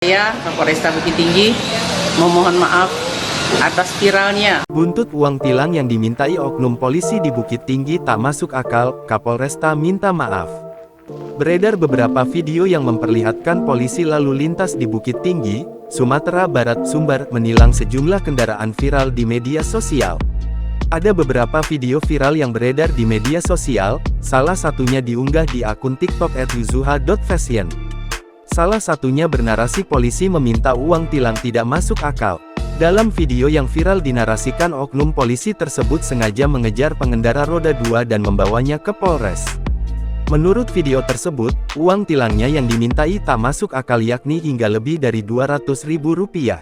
Saya, Kapolresta Bukit Tinggi, memohon maaf atas viralnya. Buntut uang tilang yang dimintai oknum polisi di Bukit Tinggi tak masuk akal, Kapolresta minta maaf. Beredar beberapa video yang memperlihatkan polisi lalu lintas di Bukit Tinggi, Sumatera Barat Sumbar menilang sejumlah kendaraan viral di media sosial. Ada beberapa video viral yang beredar di media sosial, salah satunya diunggah di akun TikTok @yuzuha.fashion. Salah satunya bernarasi polisi meminta uang tilang tidak masuk akal. Dalam video yang viral dinarasikan oknum polisi tersebut sengaja mengejar pengendara roda 2 dan membawanya ke Polres. Menurut video tersebut, uang tilangnya yang dimintai tak masuk akal yakni hingga lebih dari Rp200.000.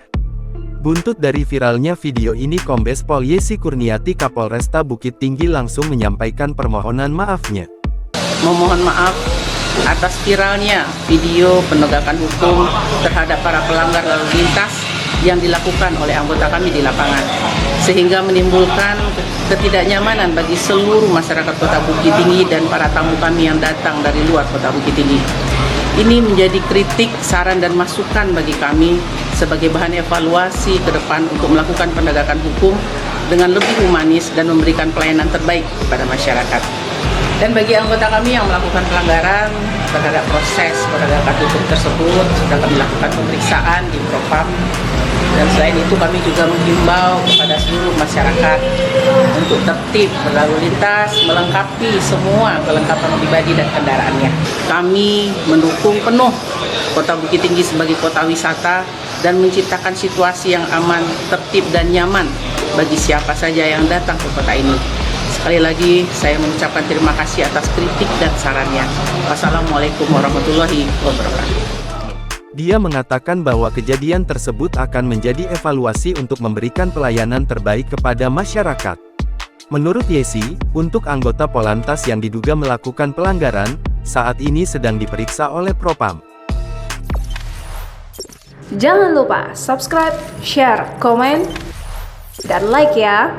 Buntut dari viralnya video ini Kombes Pol Yesi Kurniati Kapolresta Bukit Tinggi langsung menyampaikan permohonan maafnya. Memohon maaf atas viralnya video penegakan hukum terhadap para pelanggar lalu lintas yang dilakukan oleh anggota kami di lapangan, sehingga menimbulkan ketidaknyamanan bagi seluruh masyarakat Kota Bukit Tinggi dan para tamu kami yang datang dari luar Kota Bukit Tinggi. Ini menjadi kritik, saran, dan masukan bagi kami sebagai bahan evaluasi ke depan untuk melakukan penegakan hukum dengan lebih humanis dan memberikan pelayanan terbaik kepada masyarakat. Dan bagi anggota kami yang melakukan pelanggaran terhadap proses penegakan hukum tersebut, sudah kami lakukan pemeriksaan di Propam. Dan selain itu kami juga menghimbau kepada seluruh masyarakat untuk tertib berlalu lintas, melengkapi semua kelengkapan pribadi dan kendaraannya. Kami mendukung penuh Kota Bukit Tinggi sebagai kota wisata dan menciptakan situasi yang aman, tertib, dan nyaman bagi siapa saja yang datang ke kota ini. Sekali lagi, saya mengucapkan terima kasih atas kritik dan sarannya. Wassalamualaikum warahmatullahi wabarakatuh. Dia mengatakan bahwa kejadian tersebut akan menjadi evaluasi untuk memberikan pelayanan terbaik kepada masyarakat. Menurut Yesi, untuk anggota Polantas yang diduga melakukan pelanggaran, saat ini sedang diperiksa oleh Propam. Jangan lupa subscribe, share, komen, dan like ya!